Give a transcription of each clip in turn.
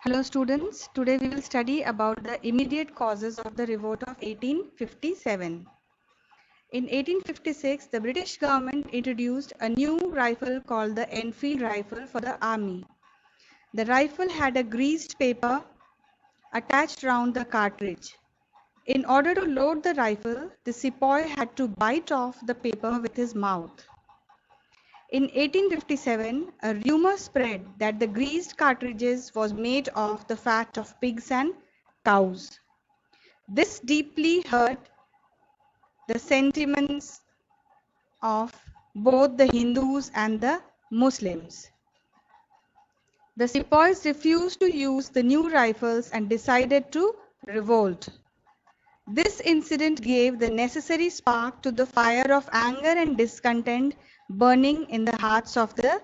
Hello students, today we will study about the immediate causes of the revolt of 1857. In 1856, the British government introduced a new rifle called the Enfield rifle for the army. The rifle had a greased paper attached round the cartridge. In order to load the rifle, the sepoy had to bite off the paper with his mouth. In 1857, a rumor spread that the greased cartridges was made of the fat of pigs and cows. This deeply hurt the sentiments of both the Hindus and the Muslims. The sepoys refused to use the new rifles and decided to revolt. This incident gave the necessary spark to the fire of anger and discontent burning in the hearts of the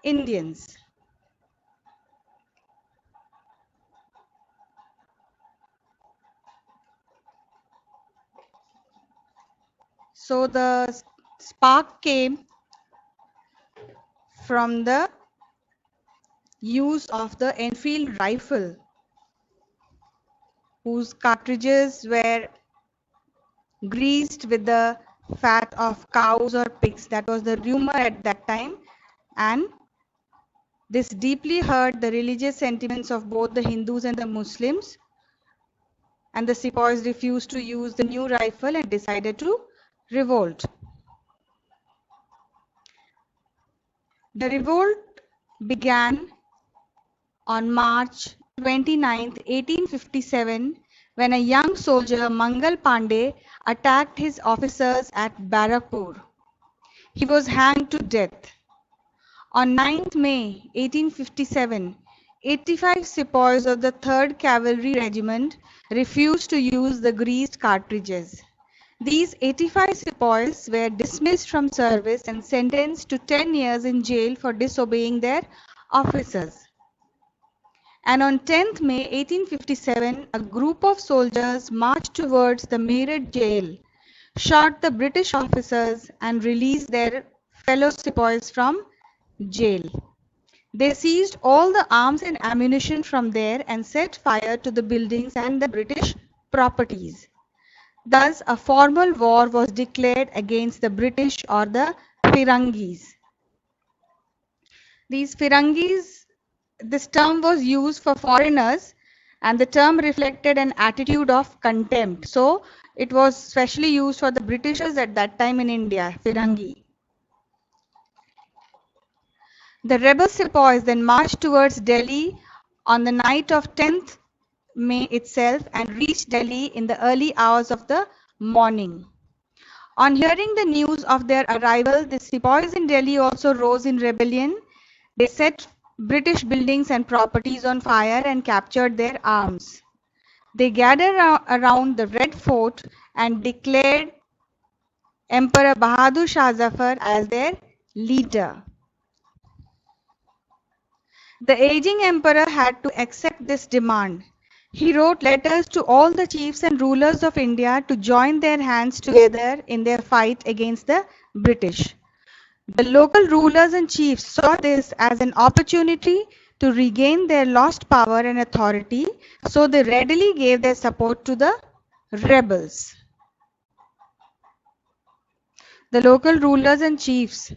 Indians. So the spark came from the use of the Enfield rifle, whose cartridges were greased with the fat of cows or pigs. That was the rumor at that time, and this deeply hurt the religious sentiments of both the Hindus and the Muslims, and the sepoys refused to use the new rifle and decided to revolt. The revolt began on March 29, 1857, when a young soldier, Mangal Pandey, attacked his officers at Barakpur. He was hanged to death. On 9th May 1857, 85 sepoys of the 3rd Cavalry Regiment refused to use the greased cartridges. These 85 sepoys were dismissed from service and sentenced to 10 years in jail for disobeying their officers. And on 10th May 1857, a group of soldiers marched towards the Meerut jail, shot the British officers and released their fellow sepoys from jail. They seized all the arms and ammunition from there and set fire to the buildings and the British properties. Thus, a formal war was declared against the British or the Firangis. These Firangis, this term was used for foreigners, and the term reflected an attitude of contempt. So, it was specially used for the Britishers at that time in India, Firangi. The rebel sepoys then marched towards Delhi on the night of 10th May itself and reached Delhi in the early hours of the morning. On hearing the news of their arrival, the sepoys in Delhi also rose in rebellion. They set British buildings and properties on fire and captured their arms. They gathered around the Red Fort and declared Emperor Bahadur Shah Zafar as their leader. The aging emperor had to accept this demand. He wrote letters to all the chiefs and rulers of India to join their hands together in their fight against the British. The local rulers and chiefs saw this as an opportunity to regain their lost power and authority, so they readily gave their support to the rebels. The local rulers and chiefs,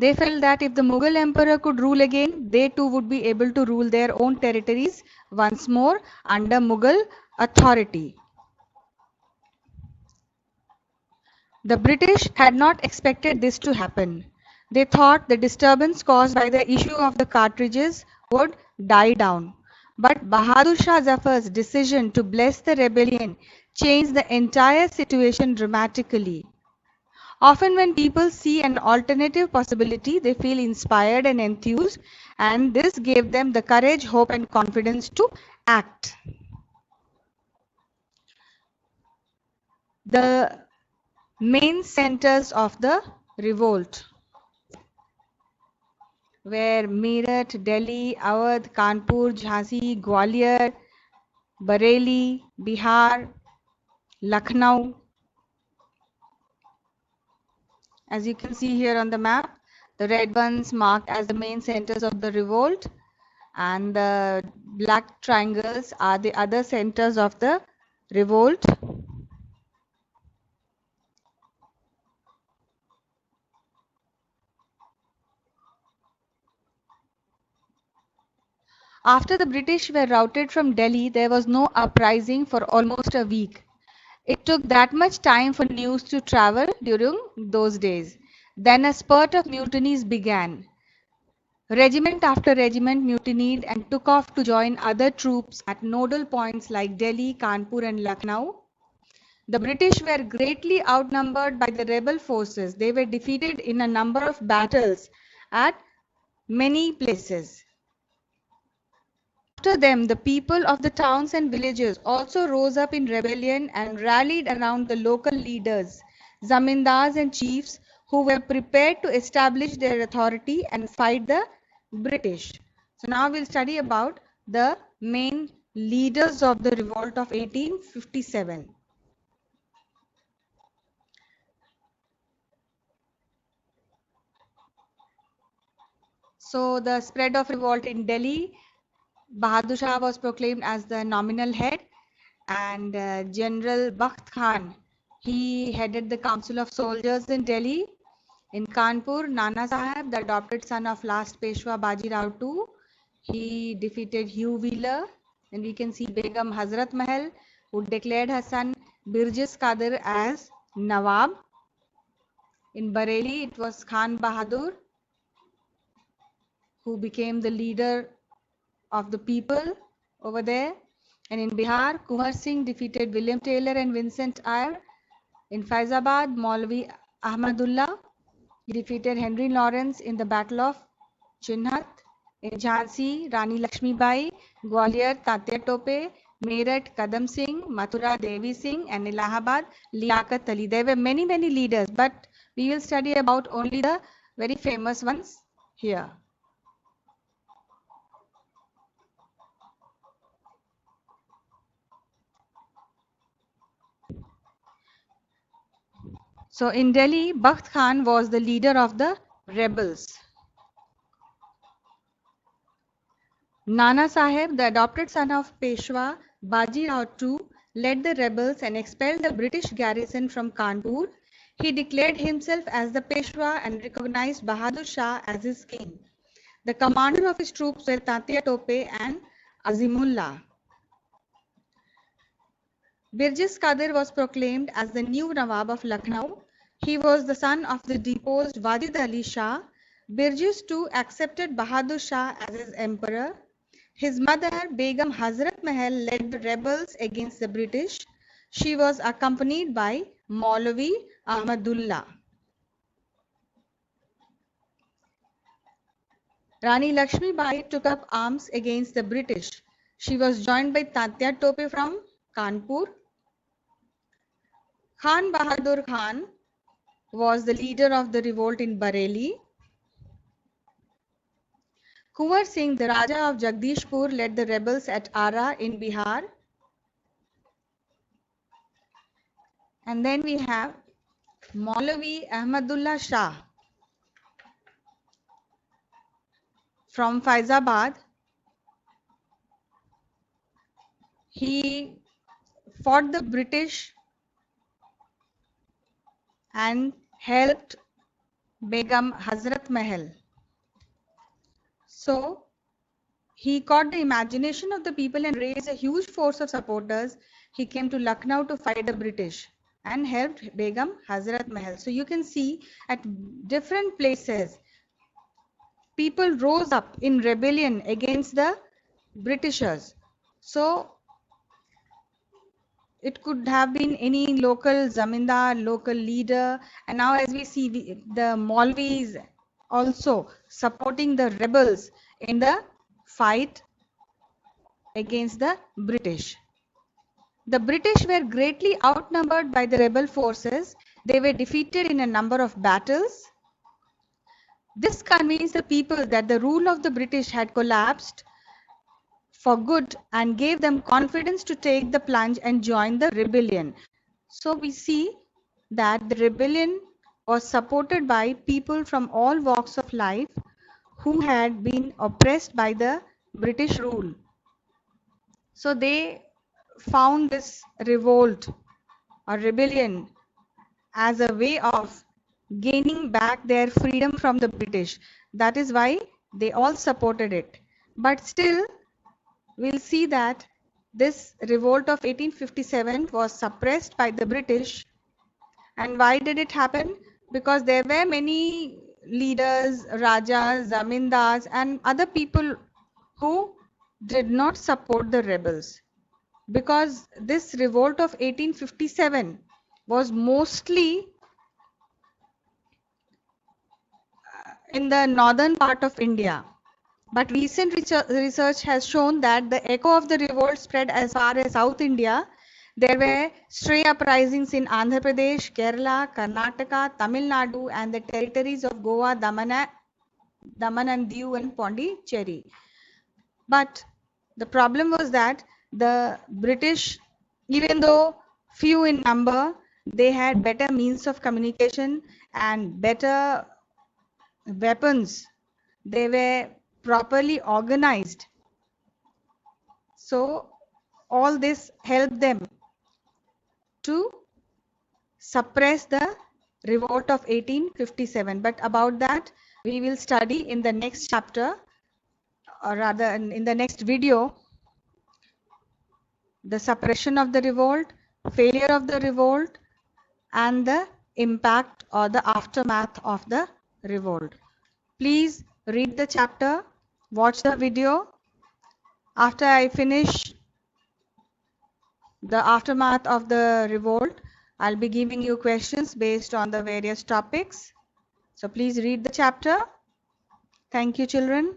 they felt that if the Mughal emperor could rule again, they too would be able to rule their own territories once more under Mughal authority. The British had not expected this to happen. They thought the disturbance caused by the issue of the cartridges would die down. But Bahadur Shah Zafar's decision to bless the rebellion changed the entire situation dramatically. Often when people see an alternative possibility, they feel inspired and enthused, and this gave them the courage, hope, and confidence to act. The main centers of the revolt were Meerut, Delhi, Awadh, Kanpur, Jhansi, Gwalior, Bareilly, Bihar, Lucknow. As you can see here on the map, the red ones marked as the main centers of the revolt, and the black triangles are the other centers of the revolt. After the British were routed from Delhi, there was no uprising for almost a week. It took that much time for news to travel during those days. Then a spurt of mutinies began. Regiment after regiment mutinied and took off to join other troops at nodal points like Delhi, Kanpur, and Lucknow. The British were greatly outnumbered by the rebel forces. They were defeated in a number of battles at many places. After them, the people of the towns and villages also rose up in rebellion and rallied around the local leaders, zamindars and chiefs who were prepared to establish their authority and fight the British. So now we'll study about the main leaders of the revolt of 1857. So the spread of revolt in Delhi, Bahadur Shah was proclaimed as the nominal head, and General Bakht Khan, he headed the Council of Soldiers in Delhi. In Kanpur, Nana Sahib, the adopted son of last Peshwa Baji Rao II, he defeated Hugh Wheeler. And we can see Begum Hazrat Mahal, who declared her son Birjis Kadir as Nawab. In Bareilly, it was Khan Bahadur, who became the leader of the people over there. And in Bihar, Kunwar Singh defeated William Taylor and Vincent Eyre. In Faizabad, Maulvi Ahmadullah defeated Henry Lawrence in the Battle of Chinhat. In Jhansi, Rani Lakshmi Bai, Gwalior, Tatya Tope, Meerut, Kadam Singh, Mathura, Devi Singh, and Allahabad, Liaquat Ali. There were many leaders, but we will study about only the very famous ones here. So in Delhi, Bakht Khan was the leader of the rebels. Nana Sahib, the adopted son of Peshwa Baji Rao II, led the rebels and expelled the British garrison from Kanpur. He declared himself as the Peshwa and recognized Bahadur Shah as his king. The commander of his troops were Tatya Tope and Azimullah. Birjis Kadir was proclaimed as the new Nawab of Lucknow. He was the son of the deposed Wajid Ali Shah. Birjis too accepted Bahadur Shah as his emperor. His mother, Begum Hazrat Mahal, led the rebels against the British. She was accompanied by Maulvi Ahmadullah. Rani Lakshmi Bai took up arms against the British. She was joined by Tatya Tope from Kanpur. Khan Bahadur Khan was the leader of the revolt in Bareilly. Kunwar Singh, the Raja of Jagdishpur, led the rebels at Ara in Bihar. And then we have Maulvi Ahmadullah Shah from Faizabad. He fought the British and helped Begum Hazrat Mahal. So he caught the imagination of the people and raised a huge force of supporters. He came to Lucknow to fight the British and helped Begum Hazrat Mahal. So you can see at different places, people rose up in rebellion against the Britishers. So it could have been any local zamindar, local leader, and now as we see the Maulvis also supporting the rebels in the fight against the British. The British were greatly outnumbered by the rebel forces. They were defeated in a number of battles. This convinced the people that the rule of the British had collapsed for good and gave them confidence to take the plunge and join the rebellion. So we see that the rebellion was supported by people from all walks of life who had been oppressed by the British rule. So they found this revolt or rebellion as a way of gaining back their freedom from the British. That is why they all supported it. But still, we'll see that this revolt of 1857 was suppressed by the British. And why did it happen? Because there were many leaders, rajas, zamindars, and other people who did not support the rebels. Because this revolt of 1857 was mostly in the northern part of India. But recent research has shown that the echo of the revolt spread as far as South India. There were stray uprisings in Andhra Pradesh, Kerala, Karnataka, Tamil Nadu, and the territories of Goa, Daman and Diu, and Pondicherry. But the problem was that the British, even though few in number, they had better means of communication and better weapons. They were properly organized. So all this helped them to suppress the revolt of 1857. But about that, we will study in the next chapter, or rather in the next video, the suppression of the revolt, failure of the revolt, and the impact or the aftermath of the revolt. Please read the chapter, watch the video. After I finish the aftermath of the revolt, I'll be giving you questions based on the various topics. So please read the chapter. Thank you, children.